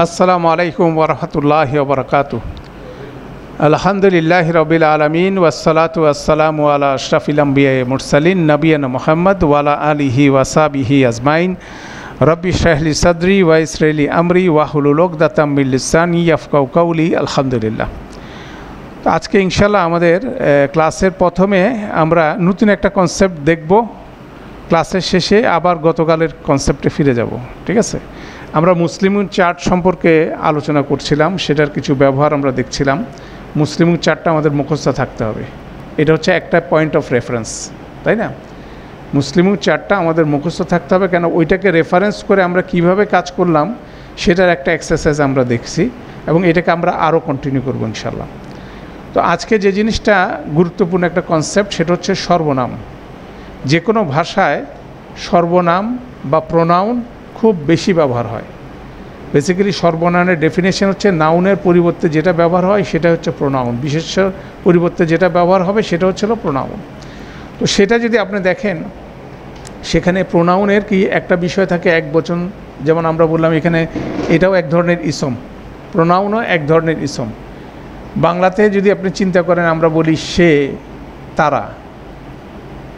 আসসালামু আলাইকুম ওরহমতুল্লাহি ওবরাকাতু। আলহামদুলিল্লাহি রবিল আলমিন ওয়াসসালাতু ওয়াসসালামু আলা আশরাফিল আম্বিয়া মুরসালিন নবিয়ানা মুহাম্মদ ওয়ালা আলিহি ওয়াসাবিহি আজমাইন। রব্বি ইশরাহলি সাদরি ওয়া ইয়াসসির লি আমরি ওয়াহলুল উকদাতাম মিন লিসানি ইয়াফকাহু কাওলি। আলহামদুলিল্লাহ। তো আজকে ইনশাআল্লাহ আমাদের ক্লাসের প্রথমে আমরা নতুন একটা কনসেপ্ট দেখব, ক্লাসের শেষে আবার গতকালের কনসেপ্টে ফিরে যাব। ঠিক আছে, আমরা মুসলিম চার্ট সম্পর্কে আলোচনা করছিলাম, সেটার কিছু ব্যবহার আমরা দেখছিলাম। মুসলিম চার্টটা আমাদের মুখস্থ থাকতে হবে, এটা হচ্ছে একটা পয়েন্ট অফ রেফারেন্স, তাই না? মুসলিম চার্টটা আমাদের মুখস্থ থাকতে হবে, কেন ওইটাকে রেফারেন্স করে আমরা কিভাবে কাজ করলাম সেটার একটা এক্সারসাইজ আমরা দেখছি, এবং এটাকে আমরা আরও কন্টিনিউ করবো ইনশাল্লাহ। তো আজকে যে জিনিসটা গুরুত্বপূর্ণ একটা কনসেপ্ট, সেটা হচ্ছে সর্বনাম। যে কোনো ভাষায় সর্বনাম বা প্রোনাউন খুব বেশি ব্যবহার হয়। বেসিক্যালি সর্বনামের ডেফিনেশন হচ্ছে নাউনের পরিবর্তে যেটা ব্যবহার হয় সেটা হচ্ছে প্রোনাউন, বিশেষ্য পরিবর্তে যেটা ব্যবহার হবে সেটা হচ্ছিল প্রোনাউন। তো সেটা যদি আপনি দেখেন, সেখানে প্রোনাউনের কি একটা বিষয় থাকে এক বচন, যেমন আমরা বললাম এখানে এটাও এক ধরনের ইসম, প্রোনাউনও এক ধরনের ইসম। বাংলাতে যদি আপনি চিন্তা করেন, আমরা বলি সে, তারা,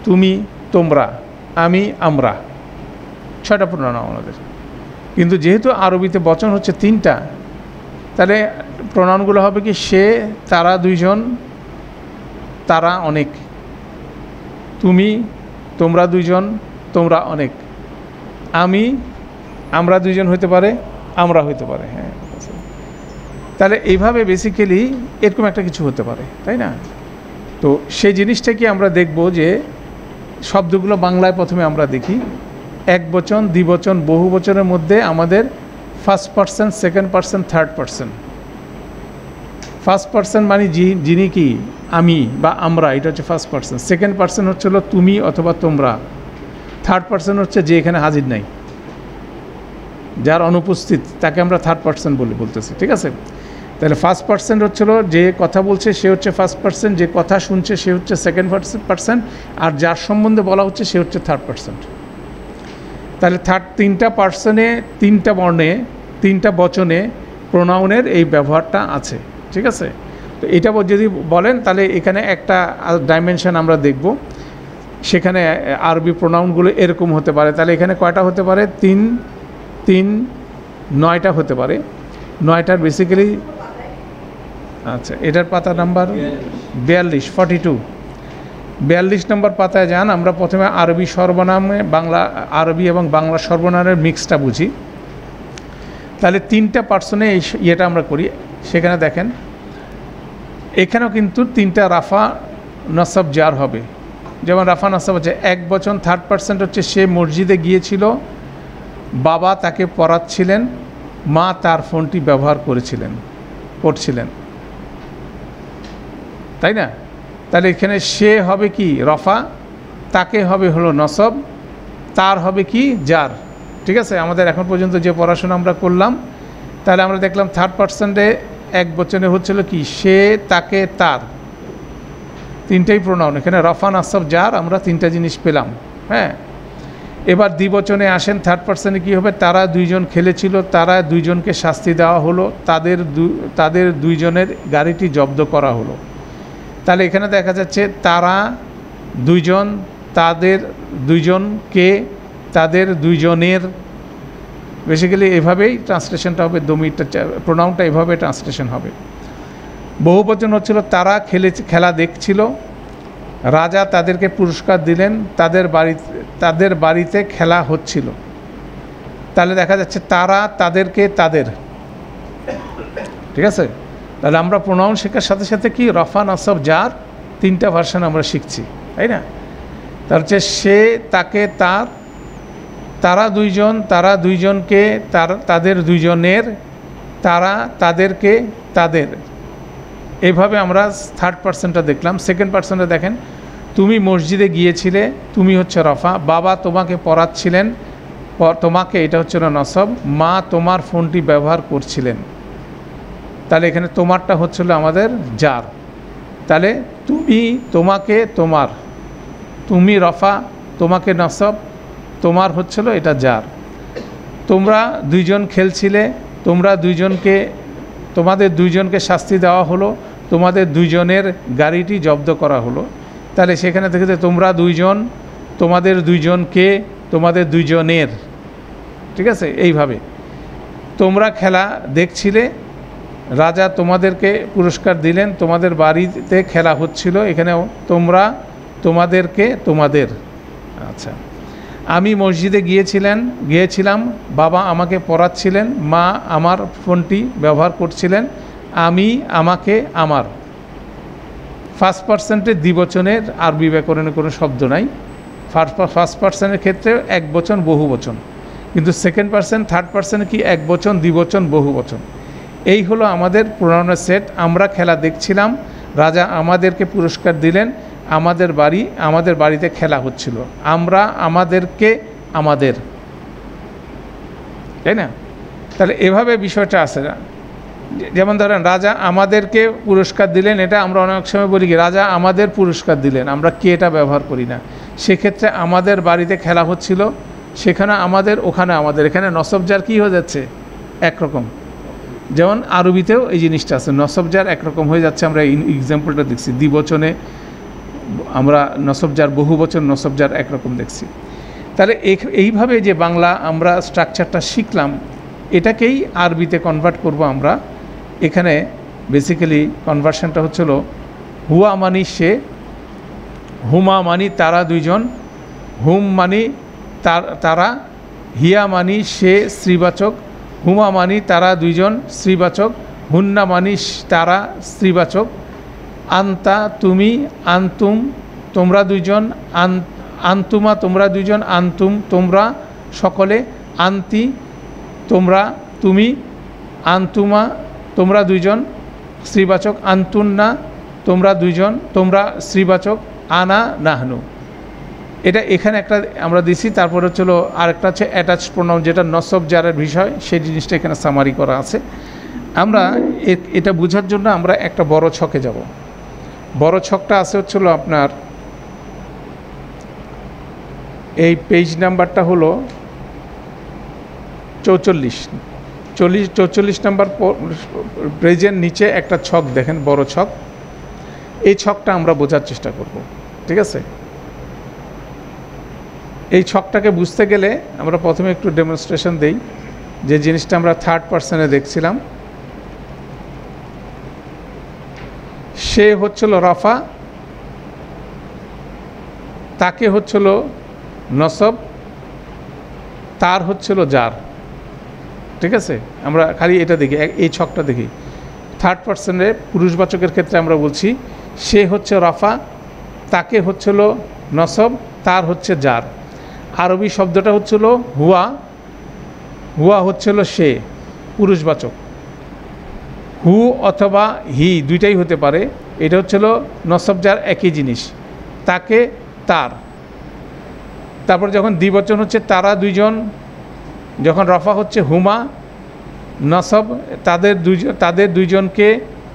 তুমি, তোমরা, আমি, আমরা, 6টা প্রোনাউন আমাদের। কিন্তু যেহেতু আরবিতে বচন হচ্ছে 3টা, তাহলে প্রোনাউনগুলো হবে কি সে, তারা দুইজন, তারা অনেক, তুমি, তোমরা দুইজন, তোমরা অনেক, আমি, আমরা দুইজন হতে পারে, আমরা হতে পারে। হ্যাঁ, তাহলে এইভাবে বেসিক্যালি এরকম একটা কিছু হতে পারে, তাই না? তো সেই জিনিসটাকে আমরা দেখব যে শব্দগুলো বাংলায় প্রথমে আমরা দেখি। এক বচন, দ্বিবচন, বহু বচনের মধ্যে আমাদের first person, second person, third person. First person মানে যিনি কি, আমি বা আমরা, এটা হচ্ছে ফার্স্ট পারসন। সেকেন্ড পারসন হচ্ছে হলো তুমি অথবা তোমরা। থার্ড পারসন হচ্ছে যে এখানে হাজির নাই, যার অনুপস্থিত, তাকে আমরা থার্ড পারসন বলতেছি। ঠিক আছে, তাহলে ফার্স্ট পারসন হচ্ছিল যে কথা বলছে সে হচ্ছে ফার্স্ট পারসন, যে কথা শুনছে সে হচ্ছে সেকেন্ড পারসন, আর যার সম্বন্ধে বলা হচ্ছে সে হচ্ছে থার্ড পারসন। তাহলে 3টা পার্সনে, 3টা বর্ণে, 3টা বচনে প্রোনাউনের এই ব্যবহারটা আছে। ঠিক আছে, তো এটা যদি বলেন তাহলে এখানে একটা ডাইমেনশন আমরা দেখব। সেখানে আরবি প্রোনাউনগুলো এরকম হতে পারে। তাহলে এখানে কয়টা হতে পারে? 9টা হতে পারে। 9টার বেসিক্যালি, আচ্ছা, এটার পাতা নাম্বার 42 নম্বর পাতায় যান। আমরা প্রথমে আরবি সর্বনামে আরবি এবং বাংলা সর্বনামের মিক্সটা বুঝি। তাহলে 3টা পার্সনে এই ইয়েটা আমরা করি। সেখানে দেখেন, এখানেও কিন্তু 3টা রাফা নসব জার হবে। যেমন রাফা নসব হচ্ছে এক বচন, থার্ড পার্সন হচ্ছে সে মসজিদে গিয়েছিল, বাবা তাকে পড়াচ্ছিলেন, মা তার ফোনটি ব্যবহার করছিলেন, তাই না? তাহলে এখানে সে হবে কি রফা, তাকে হবে হলো নসব, তার হবে কি জার। ঠিক আছে, আমাদের এখন পর্যন্ত যে পড়াশোনা আমরা করলাম, তাহলে আমরা দেখলাম থার্ড পার্সনে এক বচনে হচ্ছিল কি সে, তাকে, তার, 3টাই প্রোনাউন। এখানে রফা নসব জার আমরা 3টা জিনিস পেলাম। হ্যাঁ, এবার দ্বিবচনে আসেন। থার্ড পার্সনে কী হবে? তারা দুইজন খেলেছিল, তারা দুইজনকে শাস্তি দেওয়া হলো, তাদের দুইজনের গাড়িটি জব্দ করা হলো। তাহলে এখানে দেখা যাচ্ছে তারা দুইজন, তাদের দুইজনকে, তাদের দুইজনের, বেসিক্যালি এভাবেই ট্রান্সলেশনটা হবে। প্রোনাউনটা এভাবে ট্রান্সলেশন হবে। বহুবচন হচ্ছিল তারা খেলা দেখছিল, রাজা তাদেরকে পুরস্কার দিলেন, তাদের বাড়িতে খেলা হচ্ছিল। তাহলে দেখা যাচ্ছে তারা, তাদেরকে, তাদের। ঠিক আছে, তাহলে আমরা প্রোনাউন শেখার সাথে সাথে কি রফা নসব জার 3টা ভার্সন আমরা শিখছি, তাই না? তার হচ্ছে সে, তাকে, তার, তারা দুইজন, তারা দুইজনকে, তাদের দুইজনের, তারা, তাদেরকে, তাদের। এইভাবে আমরা থার্ড পার্সনটা দেখলাম। সেকেন্ড পার্সনটা দেখেন, তুমি মসজিদে গিয়েছিলে, তুমি হচ্ছে রফা, বাবা তোমাকে পড়াচ্ছিলেন, তোমাকে, এটা হচ্ছে নসব, মা তোমার ফোনটি ব্যবহার করছিলেন। তাহলে এখানে তোমারটা হচ্ছিল আমাদের জার। তাহলে তুমি, তোমাকে, তোমার, তুমি রফা, তোমাকে নসব, তোমার হচ্ছিল এটা জার। তোমরা দুইজন খেলছিলে, তোমাদের দুইজনকে শাস্তি দেওয়া হলো, তোমাদের দুইজনের গাড়িটি জব্দ করা হলো। তাহলে সেখানে থেকে যে তোমরা দুইজন, তোমাদের দুইজনকে, তোমাদের দুইজনের, ঠিক আছে, এইভাবে তোমরা খেলা দেখছিলে, রাজা তোমাদেরকে পুরস্কার দিলেন, তোমাদের বাড়িতে খেলা হচ্ছিল, এখানেও তোমরা, তোমাদেরকে, তোমাদের। আচ্ছা, আমি মসজিদে গিয়েছিলাম, বাবা আমাকে পড়াচ্ছিলেন, মা আমার ফোনটি ব্যবহার করছিলেন, আমি, আমাকে, আমার। ফার্স্ট পার্সেন্টের দ্বিবচনের আরবি ব্যাকরণে কোনো শব্দ নাই। ফার্স্ট পার্সনের ক্ষেত্রে এক বচন, বহু বচন, কিন্তু সেকেন্ড পার্সন, থার্ড পার্সনে কি এক বচন, দ্বিবচন, বহু বচন। এই হলো আমাদের প্রোনাউনের সেট। আমরা খেলা দেখছিলাম, রাজা আমাদেরকে পুরস্কার দিলেন, আমাদের বাড়িতে খেলা হচ্ছিল, আমরা, আমাদেরকে, আমাদের, তাই না? তাহলে এভাবে বিষয়টা আছে না। যেমন ধরেন রাজা আমাদেরকে পুরস্কার দিলেন, এটা আমরা অনেক সময় বলি কি রাজা আমাদের পুরস্কার দিলেন, আমরা কে এটা ব্যবহার করি না। সেক্ষেত্রে আমাদের বাড়িতে খেলা হচ্ছিল, সেখানে আমাদের, ওখানে আমাদের, এখানে নসবজার কী হয়ে যাচ্ছে? একরকম। যেমন আরবিতেও এই জিনিসটা আছে, নসবজার একরকম হয়ে যাচ্ছে। আমরা এক্সাম্পলটা দেখছি, দ্বিবচনে আমরা নসবজার, বহুবচন নসবজার একরকম দেখছি। তাহলে এইভাবে যে বাংলা আমরা স্ট্রাকচারটা শিখলাম, এটাকেই আরবিতে কনভার্ট করব আমরা। এখানে বেসিক্যালি কনভার্সনটা হচ্ছিল হুয়া মানি সে, হুমা মানি তারা দুইজন, হুম মানি তারা, হিয়া মানি সে স্ত্রীবাচক, হুমা মানি তারা দুইজন স্ত্রীবাচক, হুন্না মানি তারা স্ত্রীবাচক, আন্তা তুমি, আন্তুম তোমরা দুইজন, আন্তুমা তোমরা দুইজন, আন্তুম তোমরা সকলে, আন্তি তোমরা, তুমি, আন্তুমা তোমরা দুইজন স্ত্রীবাচক, আন্তুন্না তোমরা দুইজন, তোমরা স্ত্রীবাচক, আনা নাহনু। এটা এখানে একটা আমরা দিছি। তারপর হচ্ছিল আরেকটা হচ্ছে অ্যাটাচ প্রোনাউন, যেটা নসব জারের বিষয়, সেই জিনিসটা এখানে সামারি করা আছে। আমরা এটা বোঝার জন্য আমরা একটা বড় ছকে যাব। বড় ছকটা আছে হচ্ছিল আপনার, এই পেজ নাম্বারটা হলো 44 নাম্বার পেজের নিচে একটা ছক দেখেন, বড় ছক। এই ছকটা আমরা বোঝার চেষ্টা করব, ঠিক আছে? এই ছকটাকে বুঝতে গেলে আমরা প্রথমে একটু ডেমনস্ট্রেশন দেই, যে জিনিসটা আমরা থার্ড পার্সনে দেখছিলাম। সে হচ্ছিল রফা, তাকে হচ্ছিল নসব, তার হচ্ছিল জার, ঠিক আছে? আমরা খালি এটা দেখি, এই ছকটা দেখি। থার্ড পার্সনের পুরুষবাচকের ক্ষেত্রে আমরা বলছি সে হচ্ছে রফা, তাকে হচ্ছিল নসব, তার হচ্ছে জার। আরবি শব্দটা হচ্ছিল হুয়া, হুয়া হচ্ছিল সে পুরুষবাচক, হু অথবা হি দুইটাই হতে পারে। এটা হচ্ছিল নসব জার, একই জিনিস, তাকে, তার। তারপর যখন দ্বিবচন হচ্ছে তারা দুইজন, যখন রফা হচ্ছে হুমা, নসব তাদের দুইজনকে,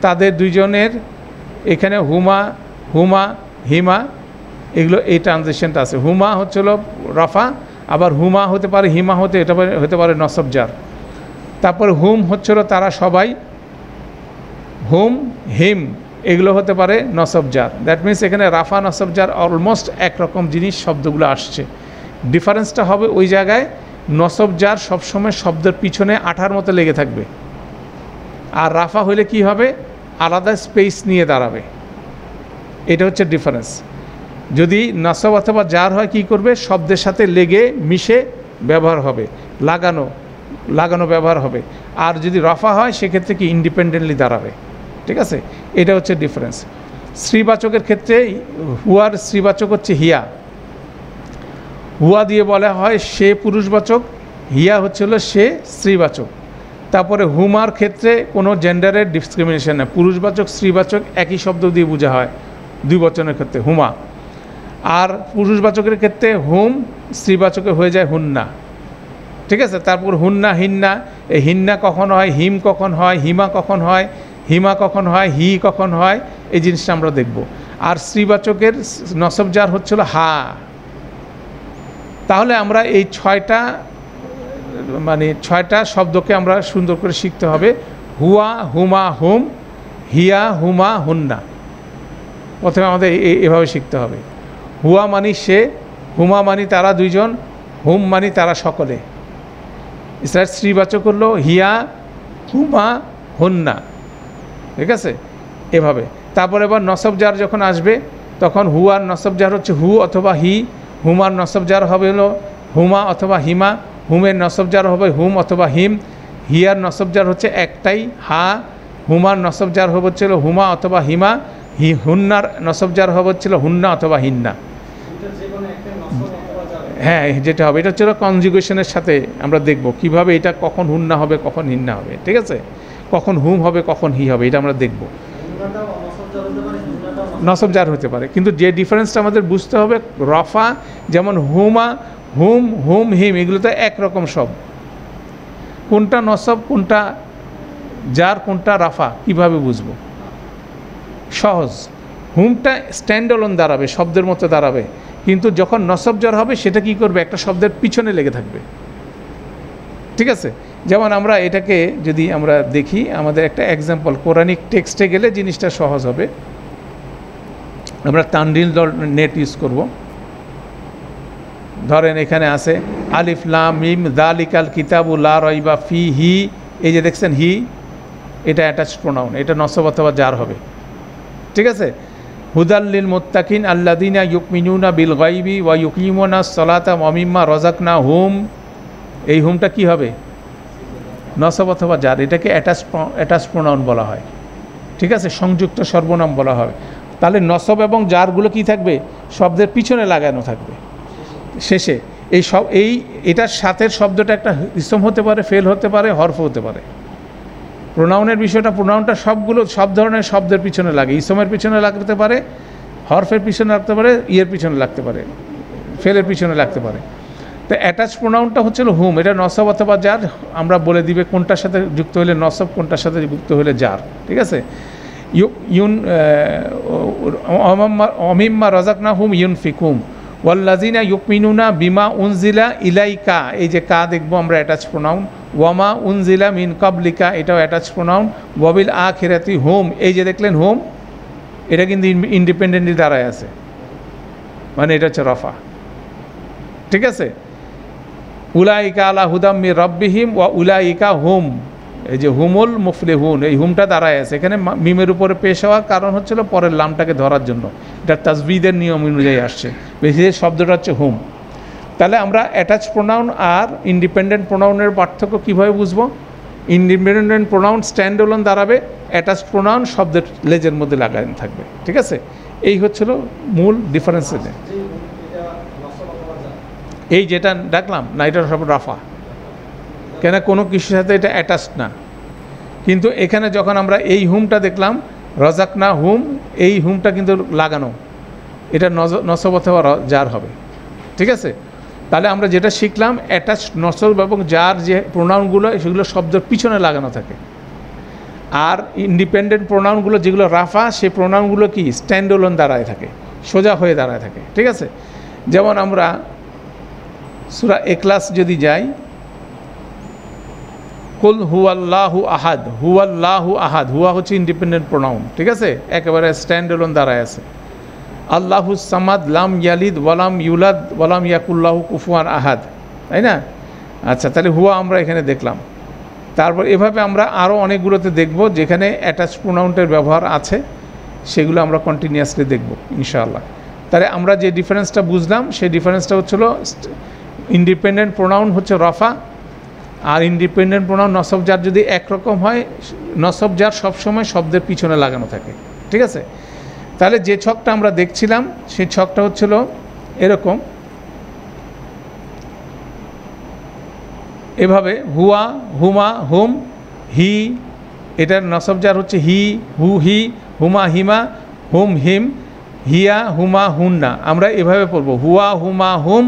তাদের দুইজনের, এখানে হুমা, হুমা, হিমা, এগুলো এই ট্রানজিশনটা আছে। হুমা হচ্ছিল রফা, আবার হুমা হতে পারে, হিমা হতে পারে নসব জার। তারপর হুম হচ্ছিল তারা সবাই, হুম, হিম এগুলো হতে পারে নসব জার। দ্যাট মিনস এখানে রাফা নসব জার অলমোস্ট একরকম জিনিস, শব্দগুলো আসছে। ডিফারেন্সটা হবে ওই জায়গায় নসব জার সবসময় শব্দের পিছনে আঠার মতো লেগে থাকবে, আর রাফা হইলে কি হবে? আলাদা স্পেস নিয়ে দাঁড়াবে। এটা হচ্ছে ডিফারেন্স। যদি নসব অথবা জার হয় কি করবে? শব্দের সাথে লেগে মিশে ব্যবহার হবে, লাগানো ব্যবহার হবে। আর যদি রফা হয় সেক্ষেত্রে কি ইন্ডিপেন্ডেন্টলি দাঁড়াবে, ঠিক আছে? এটা হচ্ছে ডিফারেন্স। স্ত্রীবাচকের ক্ষেত্রে হুয়ার স্ত্রীবাচক হচ্ছে হিয়া, হুয়া দিয়ে বলা হয় সে পুরুষবাচক, হিয়া হচ্ছিল সে স্ত্রীবাচক। তারপরে হুমার ক্ষেত্রে কোনো জেন্ডারের ডিসক্রিমিনেশন নেই, পুরুষবাচক স্ত্রীবাচক একই শব্দ দিয়ে বোঝা হয় দুই বচনের ক্ষেত্রে হুমা। আর পুরুষবাচকের ক্ষেত্রে হুম, স্ত্রীবাচকে হয়ে যায় হুন্না, ঠিক আছে? তারপর হুন্না, হিন্না, এই হিন্না কখন হয়, হিম কখন হয়, হিমা কখন হয়, হিমা কখন হয়, হি কখন হয়, এই জিনিসটা আমরা দেখব। আর স্ত্রীবাচকের নসব জার হচ্ছিল হা। তাহলে আমরা এই 6টা মানে 6টা শব্দকে আমরা সুন্দর করে শিখতে হবে। হুয়া, হুমা, হুম, হিয়া, হুমা, হুন্না। প্রথমে আমাদের এভাবে শিখতে হবে। হুয়া মানি সে, হুমা মানি তারা দুইজন, হুম মানি তারা সকলে। এছাড়া স্ত্রীবাচক হলো হিয়া, হুমা, হুন্না। ঠিক আছে, এভাবে। তারপর এবার নসব জার যখন আসবে তখন হুয়ার নসব জার হচ্ছে হু অথবা হি, হুমার নসব জার হবে হলো হুমা অথবা হিমা, হুমের নসব জার হবে হুম অথবা হিম, হিয়ার নসব জার হচ্ছে একটাই হা, হুমার নসব জার হবে হচ্ছিল হুমা অথবা হিমা, হুন্নার নসব জার হবে হচ্ছিল হুন্না অথবা হিন্না। হ্যাঁ, যেটা হবে এটা হচ্ছে কনজুগেশনের সাথে আমরা দেখব কিভাবে এটা কখন হুন্না হবে কখন হিন্না হবে। ঠিক আছে, কখন হুম হবে কখন হি হবে এটা আমরা দেখব। নসব জার হতে পারে, কিন্তু যে ডিফারেন্সটা আমাদের বুঝতে হবে, রফা যেমন হুমা, হুম, হুম, হিম, এগুলো তো একরকম সব। কোনটা নসব কোনটা জার কোনটা রাফা কিভাবে বুঝবো? সহজ। হুমটা স্ট্যান্ড অলোন দাঁড়াবে, শব্দের মতো দাঁড়াবে, কিন্তু যখন নসব জার হবে সেটা কি করবে? একটা শব্দের পিছনে লেগে থাকবে। ঠিক আছে, যেমন আমরা এটাকে যদি আমরা দেখি, আমাদের একটা এক্সাম্পল কোরআনিক টেক্সটে গেলে জিনিসটা সহজ হবে। আমরা তানজিল নেট ইউজ করব। ধরেন এখানে আছে আলিফ লাম মিম যালিকাল কিতাবু লা রাইবা ফিহি, এই যে দেখছেন হি, এটা অ্যাটাচড প্রোনাউন, এটা নসব অথবা জার হবে। ঠিক আছে, হুদাল লিল মুত্তাকিন আল্লাযিনা ইউমিনুনা বিল গায়বি ওয়া ইউকিমুনাস সালাতা ওয়া মিম্মা রাযাকনাহুম, এই হুমটা কি হবে? নসব অথবা জার। এটাকে অ্যাটাচ প্রোনাউন বলা হয়। ঠিক আছে, সংযুক্ত সর্বনাম বলা হয়। তাহলে নসব এবং জারগুলো কি থাকবে? শব্দের পিছনে লাগানো থাকবে শেষে। এটার সাথের শব্দটা একটা ইসম হতে পারে, ফেল হতে পারে, হরফ হতে পারে। প্রোনাউনের বিষয়টা, প্রোনাউনটা সব ধরনের শব্দের পিছনে লাগে। ইসমের পিছনে লাগতে পারে, হরফের পিছনে লাগতে পারে, ইয়ের পিছনে লাগতে পারে, ফেলের পিছনে লাগতে পারে। তো অ্যাটাচ প্রোনাউনটা হচ্ছিল হুম, এটা নসব অথবা জার। আমরা বলে দিবে কোনটার সাথে যুক্ত হলে নসব, কোনটার সাথে যুক্ত হলে জার। ঠিক আছে, অমিম্মা রাযাকনাহুম ইউনফিকুম ওয়াল্লাযিনা ইউমিনুনা বিমা উনজিলা ইলাইকা, এই যে কা দেখবো আমরা অ্যাটাচ প্রোনাউন। ওয়ামা উনজিলা মিন কাবলিকা, এটাও অ্যাটাচ প্রোনাউন। ওয়াবিল আখিরাতি হুম, এই যে দেখলেন হুম, এটা কিন্তু ইন্ডিপেন্ডেন্টলি দাঁড়ায় আছে, মানে এটা হচ্ছে রফা। ঠিক আছে, উলাইকা আলা হুদাম মির রাব্বিহিম ওয়া উলাইকা হুম, এই যে হুমুল মুফলিহুন, এই হুমটা দাঁড়ায় আছে এখানে মিমের উপরে পেশ হওয়ার কারণ হচ্ছিল পরের লামটাকে ধরার জন্য। এটা তাজবিদের নিয়ম অনুযায়ী আসছে, বেশি শব্দটা হচ্ছে হুম। তাহলে আমরা অ্যাটাচ প্রোনাউন আর ইন্ডিপেন্ডেন্ট প্রোনাউনের পার্থক্য কীভাবে বুঝবো? ইন্ডিপেন্ডেন্ট প্রোনাউন স্ট্যান্ড অলোন দাঁড়াবে, অ্যাটাচ প্রোনাউন শব্দের লেজের মধ্যে লাগানো থাকবে। ঠিক আছে, এই হচ্ছিল মূল ডিফারেন্স। এই যেটা ডাকলাম না, এটা সব রাফা, কেন কোনো কিছুর সাথে এটা অ্যাটাচড না। কিন্তু এখানে যখন আমরা এই হুমটা দেখলাম, রাযাকনা হুম, এই হুমটা কিন্তু লাগানো, এটা নসব অথবা জার হবে। ঠিক আছে, তাহলে আমরা যেটা শিখলাম, অ্যাটাচ নসব এবং জার যে প্রোনাউনগুলো সেগুলো শব্দের পিছনে লাগানো থাকে। আর ইন্ডিপেন্ডেন্ট প্রোনাউনগুলো যেগুলো রাফা, সেই প্রোনাউনগুলো কি স্ট্যান্ড অলোন দাঁড়ায় থাকে, সোজা হয়ে দাঁড়ায় থাকে। ঠিক আছে, যেমন আমরা সূরা ইখলাস যদি যাই, কুল হুয়াল্লাহু আহাদ, হুয়াল্লাহু আহাদ, হুয়া হচ্ছে ইন্ডিপেন্ডেন্ট প্রোনাউন। ঠিক আছে, একেবারে স্ট্যান্ড অলোন দাঁড়ায় আছে। আল্লাহু সামাদ লাম ইয়ালিদ ওয়ালাম ইউলাদ ওয়ালাম ইয়াকুল্লাহু কুফুয়ান আহাদ, তাই না? আচ্ছা, তাহলে হুয়া আমরা এখানে দেখলাম। তারপর এভাবে আমরা আরও অনেকগুলোতে দেখব যেখানে অ্যাটাচ প্রোনাউনটার ব্যবহার আছে, সেগুলো আমরা কন্টিনিউয়াসলি দেখব ইনশাআল্লাহ। তাহলে আমরা যে ডিফারেন্সটা বুঝলাম, সেই ডিফারেন্সটা হচ্ছিল ইন্ডিপেন্ডেন্ট প্রোনাউন হচ্ছে রফা, আর ইন্ডিপেন্ডেন্ট প্রোনাউন নসব জার যদি একরকম হয়, নসব জার সবসময় শব্দের পিছনে লাগানো থাকে। ঠিক আছে, তাহলে যে ছকটা আমরা দেখছিলাম সেই ছকটা হচ্ছিল এরকম, এভাবে হুয়া, হুমা, হুম, হি, এটার নসব জার হচ্ছে হি, হু, হি, হুমা, হিমা, হুম, হিম, হিয়া, হুমা, হুন্না। আমরা এভাবে পড়বো, হুয়া, হুমা, হুম,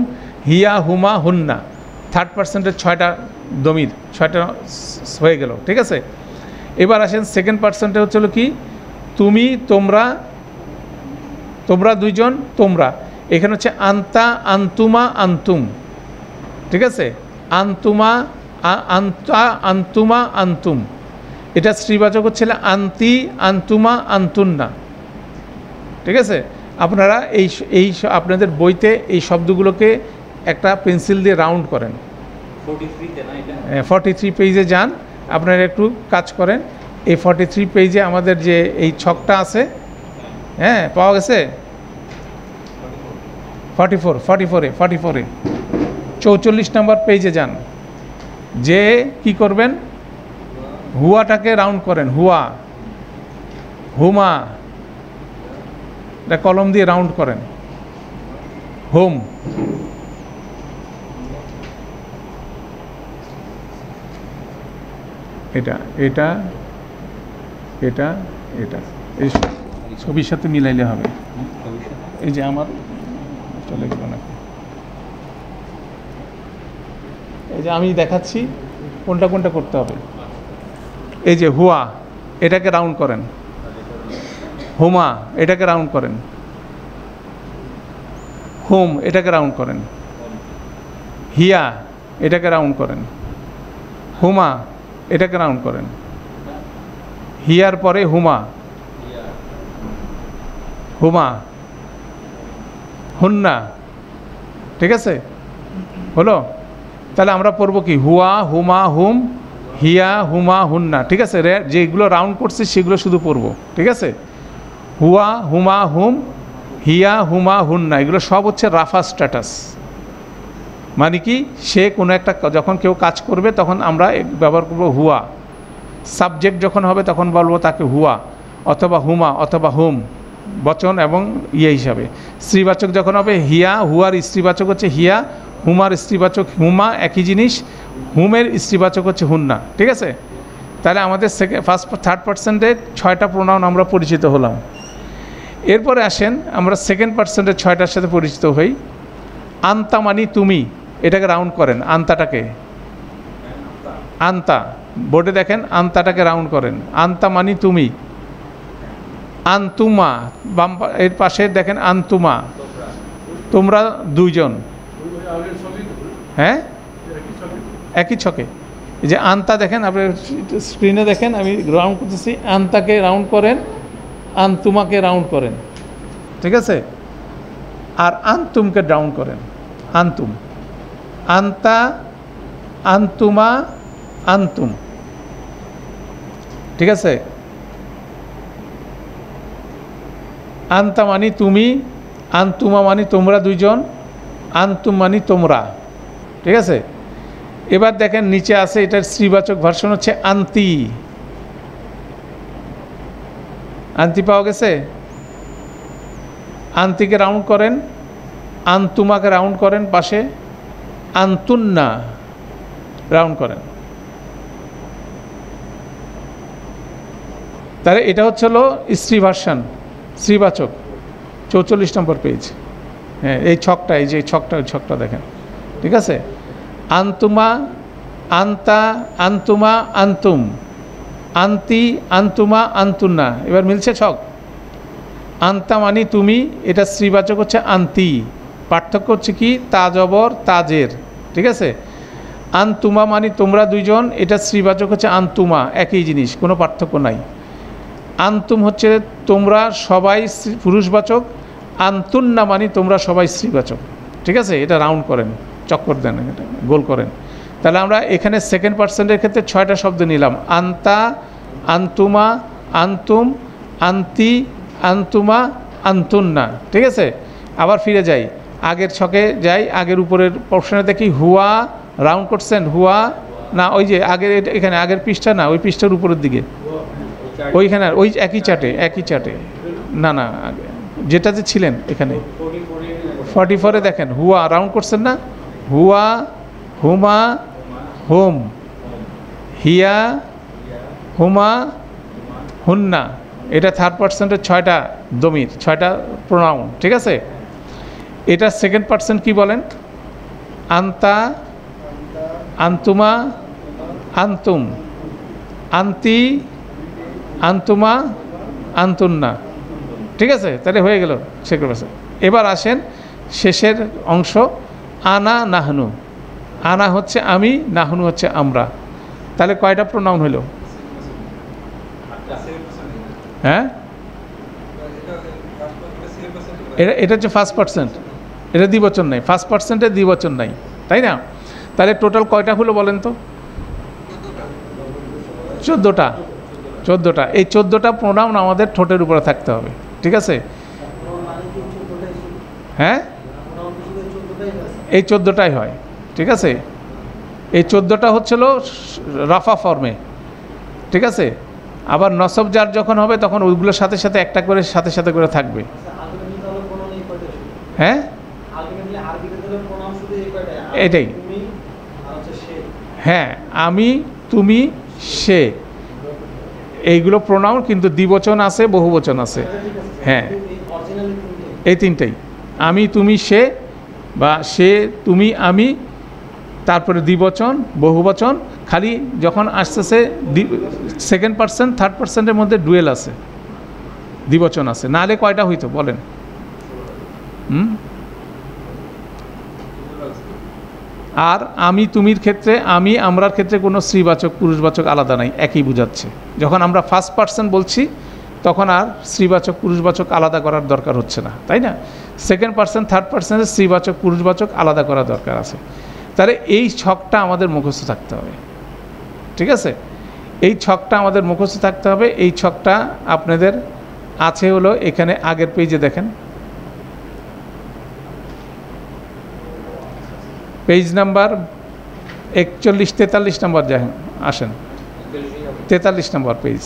হিয়া, হুমা, হুন্না। থার্ড পার্সেন্টের 6টা দমির, 6টা হয়ে গেল। ঠিক আছে, এবার আসেন সেকেন্ড পার্সেন্টে হচ্ছিল কি, তুমি, তোমরা, তোমরা দুইজন, তোমরা। এখানে হচ্ছে আন্তা, আন্তুমা, আন্তুম। ঠিক আছে, আন্তুমা, আন্তা, আন্তুমা, আন্তুম, এটা স্ত্রীবাচক হচ্ছে আন্তি, আন্তুমা, আন্তুন্না। ঠিক আছে, আপনারা এই আপনাদের বইতে এই শব্দগুলোকে একটা পেন্সিল দিয়ে রাউন্ড করেন। 43 পেজে যান, আপনারা একটু কাজ করেন। এই 43 পেজে আমাদের যে এই ছকটা আছে, হ্যাঁ পাওয়া গেছে, 44-এ 44 নম্বর পেজে যান, যে কি করবেন, হুয়াটাকে রাউন্ড করেন, হুয়া, হুমা, এটা কলম দিয়ে রাউন্ড করেন, হোম। এটা এটা এটা এটা এই ছবির সাথে মিলাইলে হবে। এই যে আমার চলে গেল না, এই যে আমি দেখাচ্ছি কোনটা কোনটা করতে হবে। এই যে হুয়া, এটাকে রাউন্ড করেন, হুমা এটাকে রাউন্ড করেন, হোম এটাকে রাউন্ড করেন, হিয়া এটাকে রাউন্ড করেন, হুমা এটাকে রাউন্ড করেন, হিয়ার পরে হুমা, হুমা, হুন্না। ঠিক আছে, হলো? তাহলে আমরা পড়বো কি, হুয়া, হুমা, হুম, হিয়া, হুমা, হুন্না। ঠিক আছে, যেগুলো রাউন্ড করছি সেগুলো শুধু পড়বো। ঠিক আছে, হুয়া, হুমা, হুম, হিয়া, হুমা, হুন্না, এগুলো সব হচ্ছে রাফা স্ট্যাটাস। মানে কি, সে কোনো একটা যখন কেউ কাজ করবে তখন আমরা ব্যবহার করবো হুয়া। সাবজেক্ট যখন হবে তখন বলবো তাকে হুয়া অথবা হুমা অথবা হুম, বচন এবং হিসাবে। স্ত্রীবাচক যখন হবে হিয়া, হুয়ার স্ত্রীবাচক হচ্ছে হিয়া, হুমার স্ত্রীবাচক হুমা, একই জিনিস। হুমের স্ত্রীবাচক হচ্ছে হুন্না। ঠিক আছে, তাহলে আমাদের থার্ড পার্সেন্টে 6টা প্রোনাউন আমরা পরিচিত হলাম। এরপরে আসেন আমরা সেকেন্ড পার্সেন্টের 6টার সাথে পরিচিত হই। আন্তা মানি তুমি, এটাকে রাউন্ড করেন, আন্তাটাকে, আন্তা, বোর্ডে দেখেন আন্তাটাকে রাউন্ড করেন, আন্তা মানি তুমি। আন্তুমা, বাম এর পাশে দেখেন আন্তুমা, তোমরা দুইজন। হ্যাঁ, একই ছকে। এই যে আন্তা দেখেন, আপনি স্ক্রিনে দেখেন, আমি রাউন্ড করতেছি, আন্তাকে রাউন্ড করেন, আন্তুমাকে রাউন্ড করেন। ঠিক আছে, আর আন্তুমকে রাউন্ড করেন, আন্তুম, আন্তা, আন্তুমা, আন্তুম। ঠিক আছে, আন্তা মানি তুমি, আন্তুমা মানি তোমরা দুইজন, আন্তুম মানি তোমরা। ঠিক আছে, এবার দেখেন নিচে আছে, এটার স্ত্রীবাচক ভার্সন হচ্ছে আন্তি। আন্তি পাওয়া গেছে, আন্তিকে রাউন্ড করেন, আন্তুমাকে রাউন্ড করেন পাশে, আন্তুন্না রাউন্ড করেন। তাহলে এটা হচ্ছে হলো স্ত্রী ভার্সন, স্ত্রীবাচক, 44 নম্বর পেজ। হ্যাঁ, এই ছকটা, এই যে ছকটা, ওই ছকটা দেখেন। ঠিক আছে, আন্তুমা, আন্তা, আন্তুমা, আন্তুম, আন্তি, আন্তুমা, আন্তুন্না। এবার মিলছে ছক। আন্তা মানি তুমি, এটা স্ত্রীবাচক হচ্ছে আন্তি, পার্থক্য হচ্ছে কি, তা জবর তাজের। ঠিক আছে, আন্তুমা মানি তোমরা দুইজন, এটা স্ত্রীবাচক হচ্ছে আন্তুমা, একই জিনিস, কোনো পার্থক্য নাই। আন্তুম হচ্ছে তোমরা সবাই পুরুষবাচক, আন্তুন্না মানি তোমরা সবাই স্ত্রীবাচক। ঠিক আছে, এটা রাউন্ড করেন, চক্কর দেন, এটা গোল করেন। তাহলে আমরা এখানে সেকেন্ড পার্সেন্টের ক্ষেত্রে 6টা শব্দ নিলাম, আন্তা, আন্তুমা, আন্তুম, আন্তি, আন্তুমা, আন্তুন্না। ঠিক আছে, আবার ফিরে যাই, আগের ছকে যাই, আগের উপরের অপশনে দেখি হুয়া, রাউন্ড করছেন, হুয়া না, ওই যে আগের, এখানে আগের পৃষ্ঠা না, ওই পৃষ্ঠার উপরের দিকে, ওইখানে, ওই একই চাটে, না না, যেটাতে ছিলেন এখানে 44-এ দেখেন, হুয়া রাউন্ড করছেন না, হুয়া, হুমা, হুম, হিয়া, হুমা, হুন্না। এটা থার্ড পার্সেন্টের 6টা দমির, 6টা প্রোনাউন। ঠিক আছে, এটা সেকেন্ড পার্সেন্ট কি বলেন, আন্তা, আন্তুমা, আন্তুম, আন্তি, আন্তুমা, আন্তুন্না। ঠিক আছে, তাহলে হয়ে গেল সেকেন্ড পার্সেন্ট। এবার আসেন শেষের অংশ, আনা নাহনু। আনা হচ্ছে আমি, নাহনু হচ্ছে আমরা। তাহলে কয়টা প্রোনাউন হলো? হ্যাঁ, এটা হচ্ছে ফার্স্ট পার্সেন্ট, এটা দ্বিবচন নাই, ফার্স্ট পার্সেন্টে দ্বিবচন নাই, তাই না? তাহলে টোটাল কয়টা হলো বলেন তো? 14টা। 14টা। এই 14টা প্রোনাউন আমাদের ঠোঁটের উপরে থাকতে হবে, ঠিক আছে? হ্যাঁ, এই 14টাই হয়, ঠিক আছে? এই 14টা হচ্ছিল রাফা ফর্মে, ঠিক আছে? আবার নসব জার যখন হবে তখন ওইগুলোর সাথে সাথে একটা করে সাথে সাথে করে থাকবে। হ্যাঁ, এটাই। হ্যাঁ, আমি, তুমি, সে, এইগুলো প্রোনাউন, কিন্তু দ্বিবচন আছে, বহুবচন আছে। হ্যাঁ, এই তিনটেই, আমি, তুমি, সে, বা সে, তুমি, আমি, তারপরে দ্বিবচন, বহুবচন। খালি যখন আসতেছে সেকেন্ড পার্সন, থার্ড পার্সনের মধ্যে ডুয়েল আছে, দ্বিবচন আছে, নাহলে কয়টা হইতো বলেন? আর আমি, তুমির ক্ষেত্রে, আমি, আমরার ক্ষেত্রে কোনো স্ত্রীবাচক পুরুষবাচক আলাদা নাই, একই বুঝাচ্ছে। যখন আমরা ফার্স্ট পার্সন বলছি তখন আর স্ত্রীবাচক পুরুষবাচক আলাদা করার দরকার হচ্ছে না, তাই না? সেকেন্ড পার্সন, থার্ড পার্সনের স্ত্রীবাচক পুরুষবাচক আলাদা করার দরকার আছে। তাহলে এই ছকটা আমাদের মুখস্থ থাকতে হবে, ঠিক আছে? এই ছকটা আমাদের মুখস্থ থাকতে হবে। এই ছকটা আপনাদের আছে হলো এখানে আগের পেজে দেখেন, পেজ নাম্বার 41-43 নম্বর আসেন, 43 নম্বর পেজ,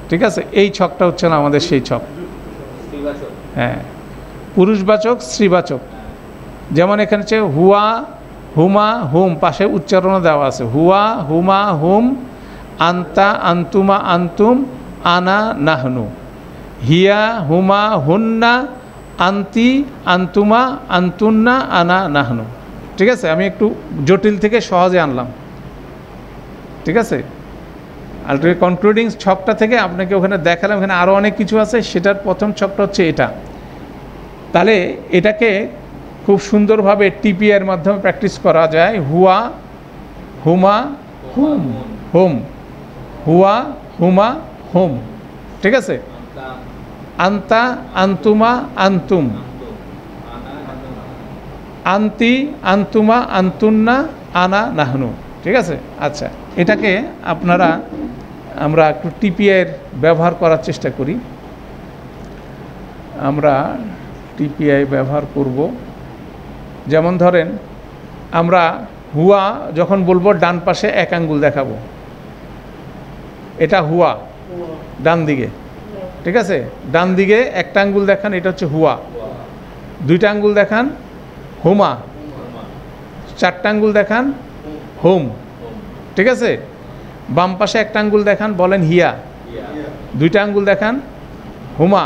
ঠিক আছে? এই ছকটা হচ্ছে না আমাদের সেই ছক। হ্যাঁ, পুরুষবাচক স্ত্রীবাচক, যেমন এখানে হচ্ছে হুয়া, হুমা, হুম, পাশে উচ্চারণও দেওয়া আছে, হুয়া, হুমা, হুম, আন্তা, আন্তুমা, আন্তুম, আনা, নাহনু, হিয়া, হুমা, হুন্না, আন্তি, আন্তুমা, আন্তুন্না, আনা, নাহনু, ঠিক আছে? আমি একটু জটিল থেকে সহজে আনলাম, ঠিক আছে? আলটিমেট কনক্লুডিং ছকটা থেকে আপনাকে ওখানে দেখালাম, ওখানে আরও অনেক কিছু আছে, সেটার প্রথম ছকটা হচ্ছে এটা। তাহলে এটাকে খুব সুন্দরভাবে টিপিআর মাধ্যমে প্র্যাকটিস করা যায়। হুয়া, হুমা, হুম, হুম, হুয়া, হুমা, হুম, ঠিক আছে? আন্তা, আন্তুমা, আন্তুম, আন্তি, আন্তুমা, আন্তুন্না, আনা, নাহনু, ঠিক আছে? আচ্ছা, এটাকে আমরা একটু টিপিআই ব্যবহার করার চেষ্টা করি। আমরা টিপিআই ব্যবহার করব। যেমন ধরেন আমরা হুয়া যখন বলবো ডান পাশে এক আঙ্গুল দেখাবো, এটা হুয়া, ডান দিকে, ঠিক আছে? ডান দিকে একটা আঙ্গুল দেখান, এটা হচ্ছে হুয়া। দুইটা আঙ্গুল দেখান, হুমা। চারটা আঙ্গুল দেখান, হুম, ঠিক আছে? বাম পাশে একটা আঙ্গুল দেখান, বলেন হিয়া। দুইটা আঙ্গুল দেখান, হুমা।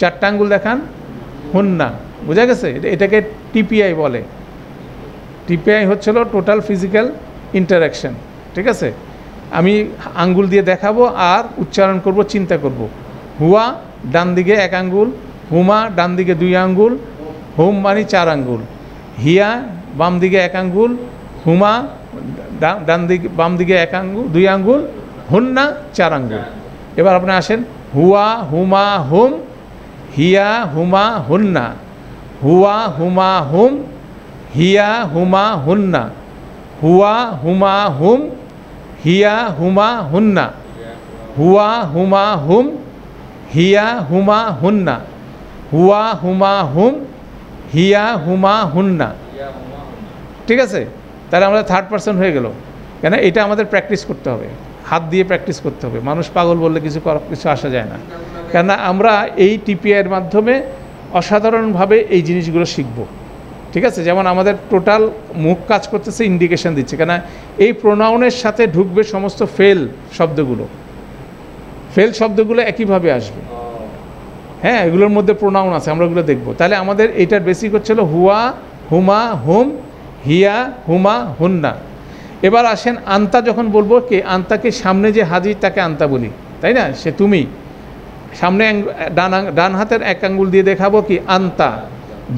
চারটা আঙ্গুল দেখান, হুন্না। বোঝা গেছে? এটাকে টিপিআই বলে। টিপিআই হচ্ছিল টোটাল ফিজিক্যাল ইন্টারাকশন, ঠিক আছে? আমি আঙ্গুল দিয়ে দেখাবো আর উচ্চারণ করব, চিন্তা করব। হুয়া ডান দিকে এক আঙ্গুল, হুমা ডান দিকে দুই আঙ্গুল, হুম মানে 4 আঙ্গুল, হিয়া বাম দিকে এক আঙ্গুল, হুমা ডান দিকে বাম দিকে এক আঙ্গুল, 2 আঙ্গুল, হুন্না 4 আঙ্গুল। এবার আপনি আসেন, হুয়া, হুমা, হুম, হিয়া, হুমা, হুন্না, হুয়া, হুমা, হুম, হিয়া, হুমা, হুন্না, হুয়া, হুমা, হুম, হিয়া, হুমা, হুন্না, হুয়া, হুমা, হুম, হিয়া, হুমা, হুন্না, হুয়া, হুমা, হুম, হিয়া, হুমা, হুন্না, ঠিক আছে? তাহলে আমরা থার্ড পার্সন হয়ে গেল। কেন? এটা আমাদের প্র্যাকটিস করতে হবে, হাত দিয়ে প্র্যাকটিস করতে হবে। মানুষ পাগল বললে কিছু আসা যায় না। কেননা আমরা এই টিপিআইয়ের মাধ্যমে অসাধারণভাবে এই জিনিসগুলো শিখব, ঠিক আছে? যেমন আমাদের টোটাল মুখ কাজ করতেছে, ইন্ডিকেশন দিচ্ছে, কেন এই প্রোনাউনের সাথে ঢুকবে সমস্ত ফেল শব্দগুলো একইভাবে আসবে। হ্যাঁ, এগুলোর মধ্যে প্রোনাউন আছে, আমরা ওগুলো দেখব। তাহলে আমাদের এইটার বেসিক হচ্ছিল হুয়া, হুমা, হুম, হিয়া, হুমা, হুন্না। এবার আসেন আন্তা যখন বলবো, কে আন্তাকে সামনে যে হাজির তাকে আন্তা বলি, তাই না? সে তুমি। সামনে ডান হাতের এক আঙ্গুল দিয়ে দেখাবো কি আন্তা,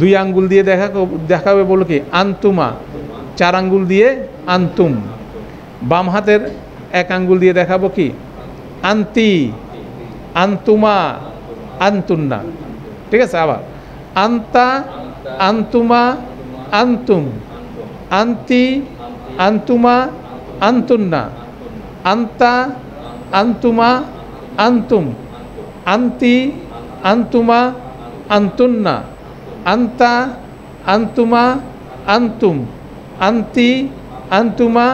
দুই আঙ্গুল দিয়ে দেখাবে বলো কি আন্তুমা, চার আঙ্গুল দিয়ে আন্তুম। বাম হাতের এক আঙ্গুল দিয়ে দেখাবো কি আন্তি, আন্তুমা, আন্তুন্না। ঠিক আছে, আবার আন্তা, আন্তুমা, আন্তুম, আন্তি, আন্তুমা, আন্তুন্না, আন্তা, আন্তুমা, আন্তুম, আন্তি, আন্তুমা, আন্তুন্না, আন্তা, আন্তুমা, আন্তুম, আন্তি, আন্তুমা,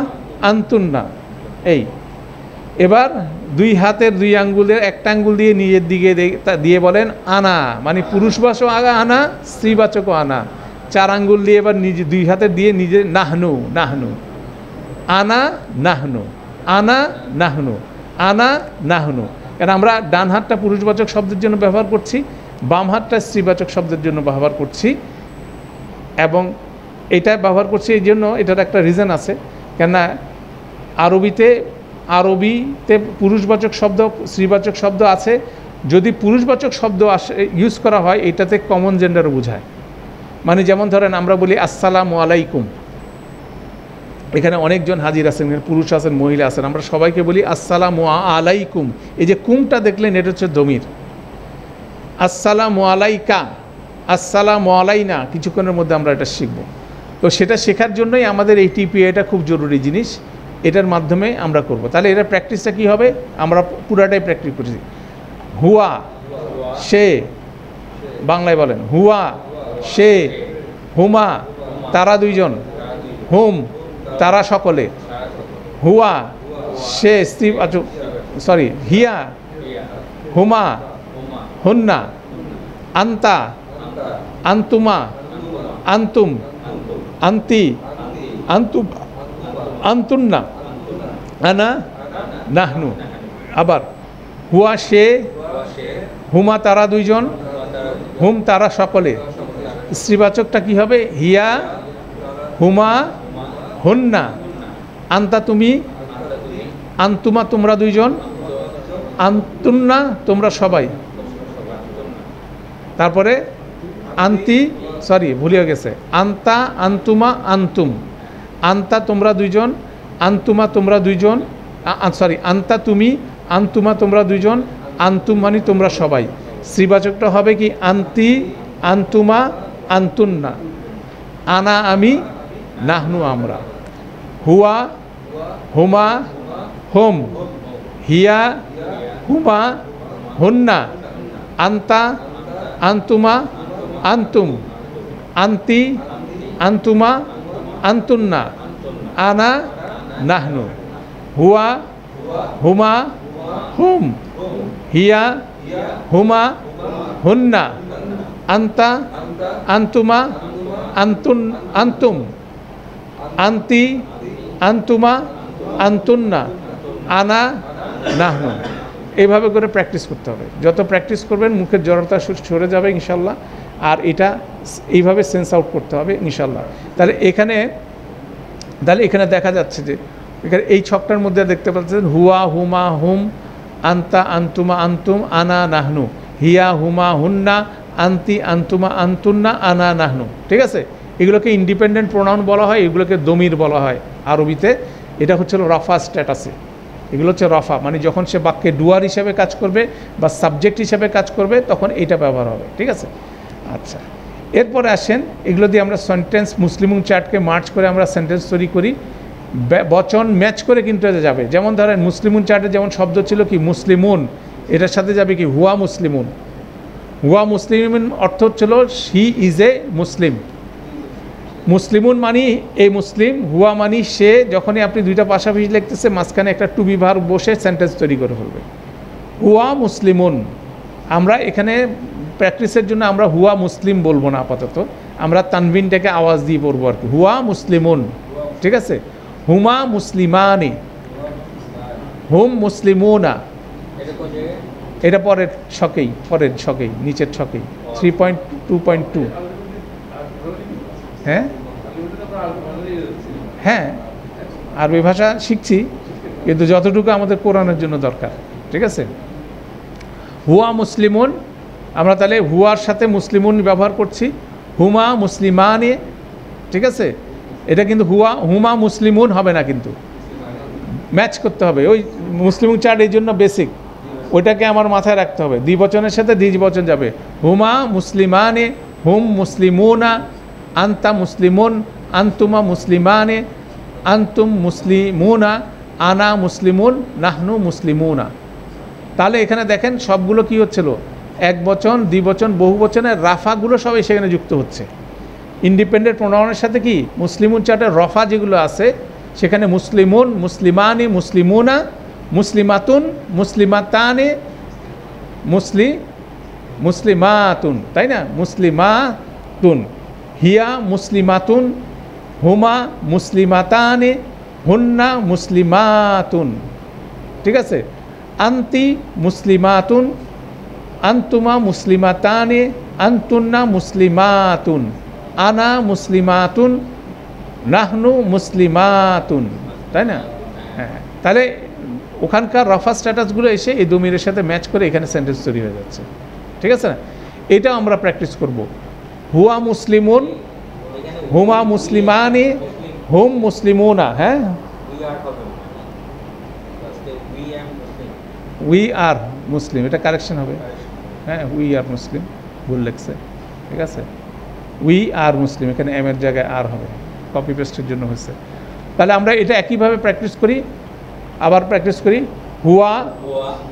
আন্তুন্না। এই এবার দুই হাতের দুই আঙ্গুলের একটা আঙ্গুল দিয়ে নিজের দিকে দিয়ে বলেন আনা, মানে পুরুষবাচক আগা আনা, স্ত্রীবাচকও আনা। চার আঙ্গুল দিয়ে এবার নিজে দুই হাতের দিয়ে নিজে নাহনু, নাহনু, আনা নাহনু, আনা নাহনু, আনা নাহনু। কারণ আমরা ডান হাতটা পুরুষবাচক শব্দের জন্য ব্যবহার করছি, বাম হাতটা স্ত্রীবাচক শব্দের জন্য ব্যবহার করছি। এবং এটা ব্যবহার করছি এই জন্য, এটার একটা রিজন আছে। কেননা আরবিতে পুরুষবাচক শব্দ, স্ত্রীবাচক শব্দ আছে। যদি পুরুষবাচক শব্দ ইউজ করা হয়, এটাতে কমন জেন্ডারও বোঝায়। মানে যেমন ধরেন আমরা বলি আসসালামু আলাইকুম, এখানে অনেকজন হাজির আছেন, পুরুষ আছেন, মহিলা আছেন, আমরা সবাইকে বলি আসসালামু আলাইকুম। এই যে কুমটা দেখলেন, এটা হচ্ছে দমির। আসসালামু আলাইকা, আসসালামু আলাইনা, কিছুক্ষণের মধ্যে আমরা এটা শিখব। তো সেটা শেখার জন্যই আমাদের এই টিপিএটা খুব জরুরি জিনিস, এটার মাধ্যমে আমরা করব। তাহলে এটার প্র্যাকটিসটা কী হবে, আমরা পুরাটাই প্র্যাকটিস করছি। হুয়া, সে, বাংলায় বলেন হুয়া, সে, হুমা, তারা দুইজন, হুম, তারা সকলে, হুয়া, সে, স্ত্রী, সরি, হিয়া, হুমা, হুন্না, আন্তা, আন্তুমা, আন্তুম, আন্তি, আন্তুম, আন্তুন্না, আনা নাহনু। আবার হুয়া, সে, হুমা, তারা দুইজন, হুম, তারা সকলে। স্ত্রীবাচকটা কি হবে, হিয়া, হুমা, হুন্না, আন্তা তুমি, আন্তুমা তোমরা দুইজন, আন্তুন্না তোমরা সবাই। তারপরে আন্তি, সরি ভুলে গেছে, আন্তা, আন্তুমা, আন্তুম, আন্তা তোমরা দুইজন, আন্তুমা তোমরা দুইজন, সরি আন্তা তুমি, আন্তুমা তোমরা দুইজন, আন্তুম মানে তোমরা সবাই। স্ত্রীবাচকটা হবে কি আন্তি, আন্তুমা, আন্তুন্না, আনা আমি, নাহনু আমরা, হুয়া, হুমা, হুম, হিয়া, হুমা, হুন্না, আন্তা, আন্তুমা, আন্তুম, আন্তি, আন্তুমা, আন্তুন্না, আনা নাহনু, হুয়া, হুমা, হুম, হিয়া, হুমা, হুন্না, আন্তা, আন্তুমা, আন্তুম, আন্তি, আন্তুমা, আন্তুন্না, আনা নাহনু। এইভাবে করে প্র্যাকটিস করতে হবে। যত প্র্যাকটিস করবেন মুখের জড়তা সরে যাবে ইনশাল্লাহ। আর এটা এইভাবে সেন্স আউট করতে হবে ইনশাল্লাহ। তাহলে এখানে দেখা যাচ্ছে যে এখানে এই ছকটার মধ্যে দেখতে পাচ্ছেন হুয়া, হুমা, হুম, আন্তা, আন্তুমা, আন্তুম, আনা নাহনু, হিয়া, হুমা, হুন্না, আন্তি, আন্তুমা, আন্তুন্না, আনা নাহনু। ঠিক আছে, এগুলোকে ইন্ডিপেন্ডেন্ট প্রোনাউন বলা হয়, এগুলোকে দমির বলা হয় আরবিতে। এটা হচ্ছে রফা স্ট্যাটাসে, এগুলো হচ্ছে রফা, মানে যখন সে বাক্যে ডুয়ার হিসেবে কাজ করবে বা সাবজেক্ট হিসেবে কাজ করবে তখন এইটা ব্যবহার হবে। ঠিক আছে, আচ্ছা এরপরে আসেন, এগুলো দিয়ে আমরা সেন্টেন্স মুসলিমুন চার্টকে মার্চ করে আমরা সেন্টেন্স তৈরি করি, বচন ম্যাচ করে কিন্তু এটা যাবে। যেমন ধরেন মুসলিমুন চার্টে যেমন শব্দ ছিল কি মুসলিমুন, এটার সাথে যাবে কি হুয়া মুসলিমুন। হুয়া মুসলিমুন অর্থ হচ্ছিল হি ইজ এ মুসলিম। মুসলিমুন মানি এই মুসলিম, হুয়া মানি সে। যখনই আপনি দুইটা পাশাপাশি লিখতেছে মাঝখানে একটা টু বি ভার্ব বসে সেন্টেন্স তৈরি করে ফেলবে। হুয়া মুসলিমুন, আমরা এখানে প্র্যাকটিসের জন্য আমরা হুয়া মুসলিম বলবো না আপাতত, আমরা তানবিনটাকে আওয়াজ দিয়ে পড়বো আর কি, হুয়া মুসলিমুন। ঠিক আছে, হুমা মুসলিমানি, হুম মুসলিমুনা, এটা পরের ছকেই নিচের ছকেই 3.2.2। হ্যাঁ হ্যাঁ, আরবি ভাষা শিখছি কিন্তু যতটুকু আমাদের কোরআনের জন্য দরকার। ঠিক আছে, হুয়া মুসলিমুন, আমরা তাহলে হুয়ার সাথে মুসলিমুন ব্যবহার করছি। হুমা মুসলিমানে, ঠিক আছে, এটা কিন্তু হুমা মুসলিমুন হবে না, কিন্তু ম্যাচ করতে হবে। ওই মুসলিমুন চার্ট এই জন্য বেসিক, ওইটাকে আমার মাথায় রাখতে হবে। দ্বিবচনের সাথে দ্বিবচন যাবে। হুমা মুসলিমানে, হুম মুসলিমুনা, আন্তা মুসলিমুন, আন্তুমা মুসলিমানে, আন্তুম মুসলিমুনা, আনা মুসলিমুন, নাহনু মুসলিমুনা। তাহলে এখানে দেখেন সবগুলো কি হচ্ছিল, এক বচন, দ্বিবচন, বহু বচনের রাফাগুলো সবাই সেখানে যুক্ত হচ্ছে। ইন্ডিপেন্ডেন্ট প্রোনাউনের সাথে কি মুসলিমুন চার্টের রফা যেগুলো আছে সেখানে মুসলিমুন, মুসলিমানি, মুসলিমুনা, মুসলিমাতুন, মুসলিমাতানে, মুসলিমাতুন, তাই না, মুসলিমাতুন, হিয়া মুসলিমাতুন, হুমা মুসলিমাতানে, হুন্না মুসলিমাতুন, ঠিক আছে, আন্তি মুসলিমাতুন, আন্তুমা মুসলিমাতানে, আন্তুন্না মুসলিমাতুন, আনা মুসলিমাতুন, নাহনু মুসলিমাতুন, তাই না? হ্যাঁ, তাহলে ওখানকার রফা স্ট্যাটাসগুলো এসে এই দমিরের সাথে ম্যাচ করে এখানে সেন্টেন্স তৈরি হয়ে যাচ্ছে, ঠিক আছে না? এটাও আমরা প্র্যাকটিস করব। হুয়া মুসলিমুন, হুমা মুসলিমানি, হুম মুসলিমুনা। হ্যাঁ, উই আর মুসলিম, এটা কারেকশন হবে। হ্যাঁ, উই আর মুসলিম, ভুল লেখছে, ঠিক আছে। উই আর মুসলিম, এখানে এম এর জায়গায় আর হবে, কপি পেস্টের জন্য হয়েছে। তাহলে আমরা এটা একইভাবে প্র্যাকটিস করি, আবার প্র্যাকটিস করি। হুয়া,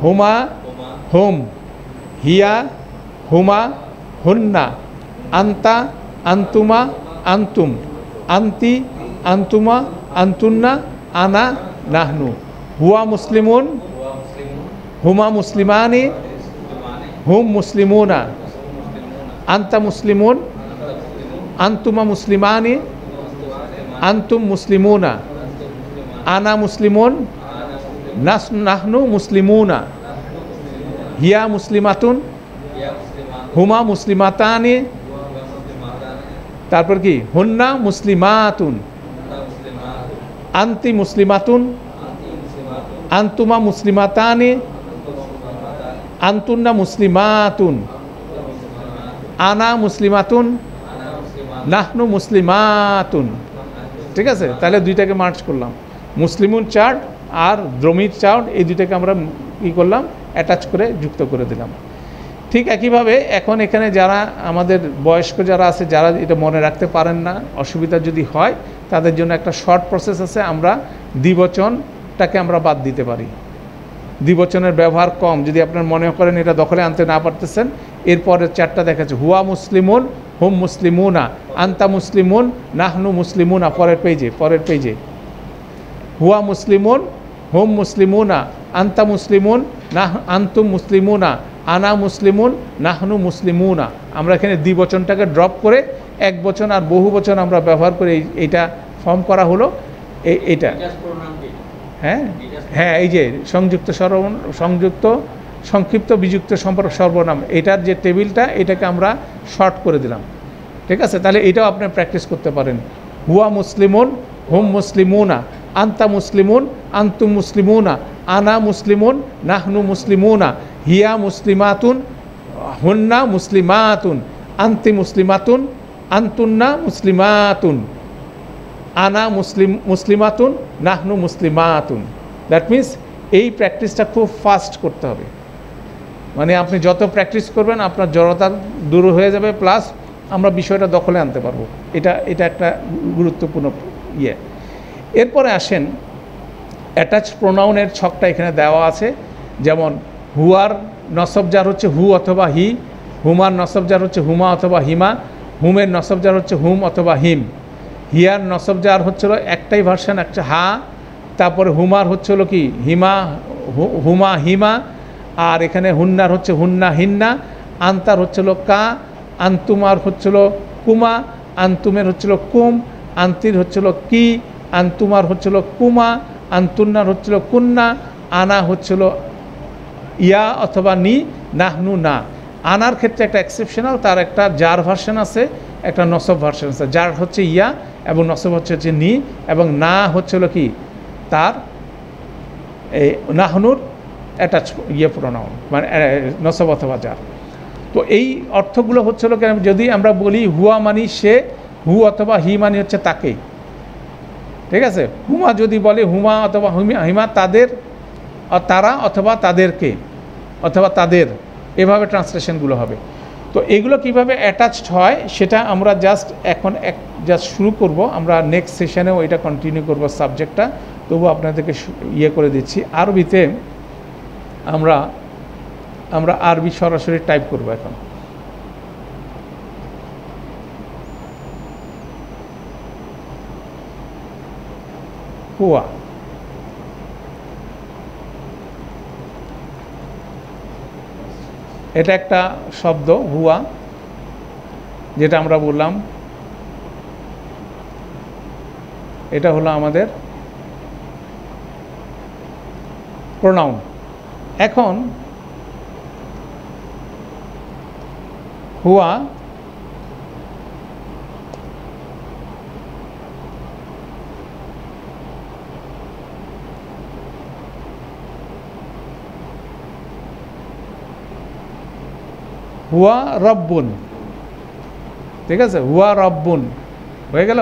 হুমা, হুম, হিয়া, হুমা, হুন্না, আন্তা, আন্তুমা, আন্তুম, আন্তি, আন্তুমা, আন্তুন্না, আনা, নাহনু। হুয়া মুসলিমুন, হুমা মুসলিমানি, হুম মুসলিমুনা, আন্তা মুসলিমুন, আন্তুমা মুসলিমানি, আন্তুম মুসলিমুনা, আনা মুসলিমুন, নাহনু মুসলিমুনা। হিয়া মুসলিমাতুন, হুমা মুসলিমাতানি, তারপর কি হুন্না মুসলিমাতুন, আন্তি মুসলিমাতুন, আন্তুমা মুসলিমাতানি, আন্তুন্না মুসলিমাতুন, আনা মুসলিমাতুন, নাহনু মুসলিমাতুন, ঠিক আছে। তাহলে দুইটাকে মার্চ করলাম, মুসলিমুন চার্ট আর দ্রমির চার্ট, এই দুইটাকে আমরা কী করলাম, অ্যাটাচ করে যুক্ত করে দিলাম। ঠিক একইভাবে এখন এখানে যারা আমাদের বয়স্ক যারা আছে, যারা এটা মনে রাখতে পারেন না, অসুবিধা যদি হয়, তাদের জন্য একটা শর্ট প্রসেস আছে। আমরা দ্বিবচনটাকে আমরা বাদ দিতে পারি। দ্বিবচনের ব্যবহার কম, যদি আপনার মনে করেন এটা দখলে আনতে না পারতেছেন, এরপরের চারটা দেখাচ্ছে হুয়া মুসলিমুন, হুম মুসলিমুনা, আন্তা মুসলিমুন, নাহনু মুসলিমুনা। পরের পেজে হুয়া মুসলিমুন, হুম মুসলিমুনা, আন্তা মুসলিমুন, আন্তুম মুসলিমুনা, আনা মুসলিমুন, নাহনু মুসলিমুনা। আমরা এখানে দ্বিবচনটাকে ড্রপ করে এক বচন আর বহু বচন আমরা ব্যবহার করে এইটা ফর্ম করা হলো। এইটা হ্যাঁ হ্যাঁ, এই যে সংযুক্ত সংক্ষিপ্ত বিযুক্ত সম্পর্ক সর্বনাম, এটার যে টেবিলটা, এটাকে আমরা শর্ট করে দিলাম, ঠিক আছে। তাহলে এটাও আপনি প্র্যাকটিস করতে পারেন। হুয়া মুসলিমুন, হুম মুসলিমুনা, আন্তা মুসলিমুন, আন্তুম মুসলিমুনা, আনা মুসলিমুন, নাহনু মুসলিমুনা। হিয়া মুসলিমাতুন, হুন্না মুসলিমাতুন, আন্তি মুসলিমাতুন, আন্তুন্না মুসলিমাতুন, আনা মুসলিমাতুন, নাহনু মুসলিমাতুন। দ্যাট মিন্স এই প্র্যাকটিসটা খুব ফাস্ট করতে হবে। মানে আপনি যত প্র্যাকটিস করবেন আপনার জড়তা দূর হয়ে যাবে, প্লাস আমরা বিষয়টা দখলে আনতে পারবো। এটা একটা গুরুত্বপূর্ণ ইয়ে। এরপরে আসেন অ্যাটাচ প্রোনাউনের ছকটা এখানে দেওয়া আছে। যেমন হুয়ার নসবজার হচ্ছে হু অথবা হি, হুমার নসবজার হচ্ছে হুমা অথবা হিমা, হুমের নসবজার হচ্ছে হুম অথবা হিম, হিয়ার নসবজার হচ্ছিল একটাই ভার্সন, একটা হা, তারপরে হুমার হচ্ছিল কি হুমা হিমা, আর এখানে হুন্নার হচ্ছে হুন্না হিন্না, আন্তার হচ্ছিল কা, আন্তুমার হচ্ছিল কুমা, আন্তুমের হচ্ছিল কুম, আন্তির হচ্ছিল কি, আন্তুমার হচ্ছিল কুমা, আন্তুন্নার হচ্ছিল কুন্না, আনা হচ্ছিল ইয়া অথবা নি, নাহনু না। আনার ক্ষেত্রে একটা এক্সেপশনাল, তার একটা জার ভার্সন আছে, একটা নসব ভার্সন আছে। জার হচ্ছে ইয়া এবং নসব হচ্ছে নি, এবং না হচ্ছিল কি তার এই নাহনুর অ্যাটাচ প্রোনাউন, মানে নসব অথবা জার। তো এই অর্থগুলো হচ্ছিল কেন, যদি আমরা বলি হুয়া মানি সে, হু অথবা হি মানি হচ্ছে তাকে, ঠিক আছে। হুমা যদি বলে হুমা অথবা হিমা তাদের, তারা অথবা তাদেরকে অথবা তাদের, এভাবে ট্রান্সলেশনগুলো হবে। তো এগুলো কিভাবে অ্যাটাচড হয় সেটা আমরা এখন জাস্ট শুরু করব, আমরা নেক্সট সেশনেও এটা কন্টিনিউ করব সাবজেক্টটা। তবু আপনাদেরকে করে দিচ্ছি আরবিতে। আমরা আরবি সরাসরি টাইপ করব এখন। হুয়া, এটা একটা শব্দ হুয়া, যেটা আমরা বললাম এটা হলো আমাদের প্রোনাউন। এখন হুয়া হুয়া রব্বুন, ঠিক আছে, হুয়া রব্বুন হয়ে গেল,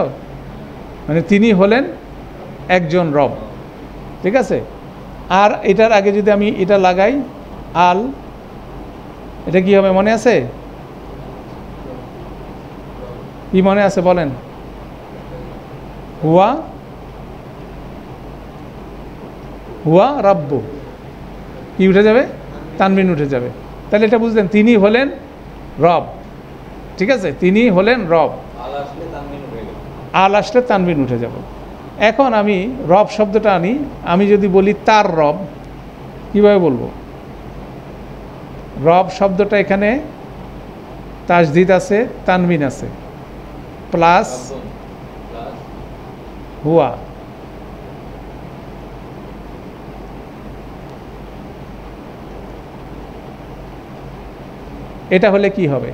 মানে তিনি হলেন একজন রব, ঠিক আছে। আর এটার আগে যদি আমি এটা লাগাই আল, এটা কি হবে মনে আছে? কি মনে আছে বলেন? হুয়া হুয়া রব্বু, কি উঠে যাবে? তানবিন উঠে যাবে। তাহলে এটা বুঝলেন, তিনি হলেন রব, ঠিক আছে, তিনি হলেন রব। আল আসলে তানবিন উঠে যাব। এখন আমি রব শব্দটা আনি, আমি যদি বলি তার রব, কিভাবে বলবো? রব শব্দটা এখানে তাসদিদ আছে, তানবিন আছে, প্লাস হুয়া, এটা হলে কি হবে?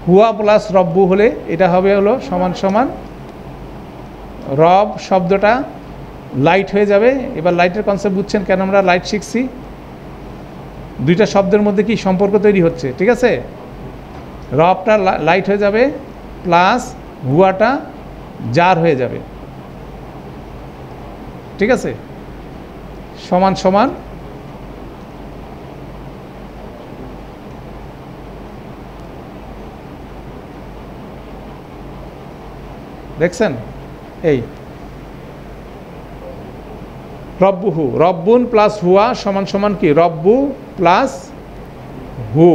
হুয়া প্লাস রব্বু হলে এটা হবে হলো সমান সমান রব শব্দটা লাইট হয়ে যাবে। এবার লাইটের কনসেপ্ট বুঝছেন কেন আমরা লাইট শিখছি? দুইটা শব্দের মধ্যে কি সম্পর্ক তৈরি হচ্ছে, ঠিক আছে। রবটা লাইট হয়ে যাবে, প্লাস হুয়াটা জার হয়ে যাবে, ঠিক আছে, সমান সমান দেখছেন এই রব্বুহু, রব্বুন প্লাস হুয়া সমান সমান কি? রব্বু প্লাস হু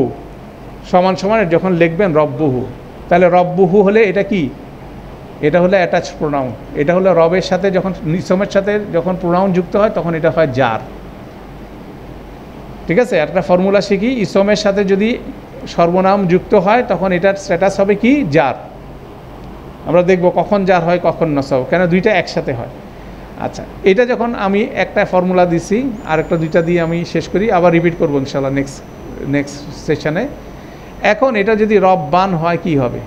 সমান সমান, যখন লিখবেন রব্বুহু, তাহলে রব্বুহু হলে এটা কি? এটা হলো অ্যাটাচ প্রোনাউন। এটা হলো রবের সাথে যখন ইসমের সাথে যখন প্রোনাউন যুক্ত হয় তখন এটা হয় জার, ঠিক আছে। একটা ফর্মুলা শিখি, ইসমের সাথে যদি সর্বনাম যুক্ত হয় তখন এটার স্ট্যাটাস হবে কি? জার। আমরা দেখব কখন জার হয় কখন নসব, কেন দুইটা একসাথে হয়। আচ্ছা, এটা যখন আমি একটা ফর্মুলা দিছি, আর একটা দুইটা দিয়ে আমি শেষ করি, আবার রিপিট করবো ইনশাল্লাহ নেক্সট সেশনে। এখন এটা যদি রব্বান হয় কি হবে?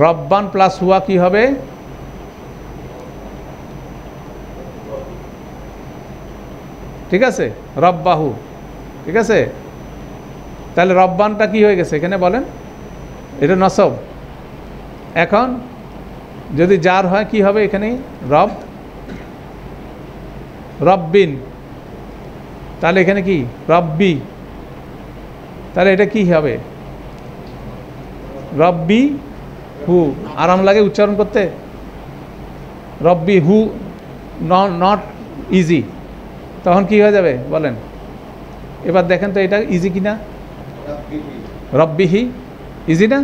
রব্বান প্লাস হুয়া কি হবে? ঠিক আছে, রব্বাহু, ঠিক আছে। তাহলে রব্বানটা কি হয়ে গেছে এখানে বলেন? এটা নসব। এখন যদি জার হয় কি হবে এখানে? রব্বিন, তাহলে এখানে কি? রব্বি, তাহলে এটা কি হবে? রব্বি হু, আরাম লাগে উচ্চারণ করতে, রব্বি হু নট ইজি, তখন কি হয়ে যাবে বলেন? এবার দেখেন তো এটা ইজি কিনা? রব্বিহি ইজি না?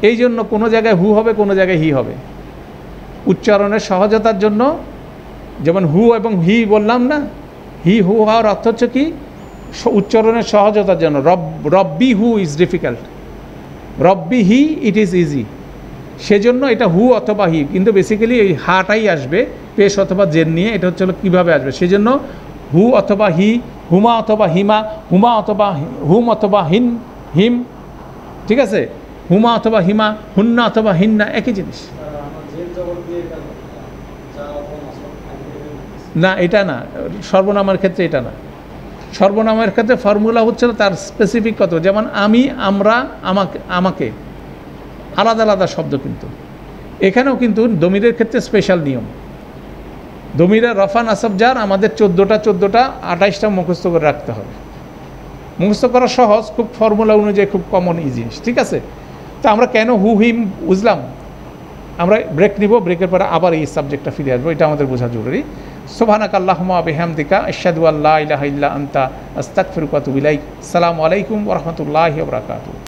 এই জন্য কোনো জায়গায় হু হবে, কোনো জায়গায় হি হবে, উচ্চারণের সহজতার জন্য। যেমন হু এবং হি বললাম না, হি হু হওয়ার অর্থ হচ্ছে কি? উচ্চারণের সহজতার জন্য। রব্বি হু ইজ ডিফিকাল্ট, রব্বি হি ইট ইজ ইজি, সেজন্য এটা হু অথবা হি, কিন্তু বেসিক্যালি এই হাটাই আসবে পেশ অথবা জেন নিয়ে। এটা হচ্ছে কীভাবে আসবে, সেজন্য হু অথবা হি, হুমা অথবা হিমা, হুমা অথবা হুম অথবা হিম, ঠিক আছে, হুমা অথবা হিমা, হুন্না অথবা হিন্না, একই জিনিস। না, এটা না, সর্বনামের ক্ষেত্রে এটা না। সর্বনামের ক্ষেত্রে ফর্মুলা হচ্ছে তার স্পেসিফিক কত, যেমন আমি, আমরা, আমাকে, আমাকে আলাদা আলাদা শব্দ, কিন্তু এখানেও কিন্তু দমিরের ক্ষেত্রে স্পেশাল নিয়ম। দমিরা রফা নাসব জার আমাদের 14টা 28টা মুখস্থ করে রাখতে হবে। মুখস্থ করা সহজ, খুব ফর্মুলা অনুযায়ী খুব কমন ইজি জিনিস, ঠিক আছে। তো আমরা কেন হু হিম বুঝলাম, আমরা ব্রেক নিব, ব্রেকের পরে আবার এই সাবজেক্টটা ফিরে আসবো, এটা আমাদের বোঝা জরুরি। সুবহানাকা আল্লাহুম্মা ওয়া বিহামদিকা আশহাদু আল্লা ইলাহা ইল্লা আনতা আস্তাগফিরুকা ওয়া আতুবু ইলাইক। আসসালামু আলাইকুম ওয়া রাহমাতুল্লাহি ওয়া বারাকাতুহু।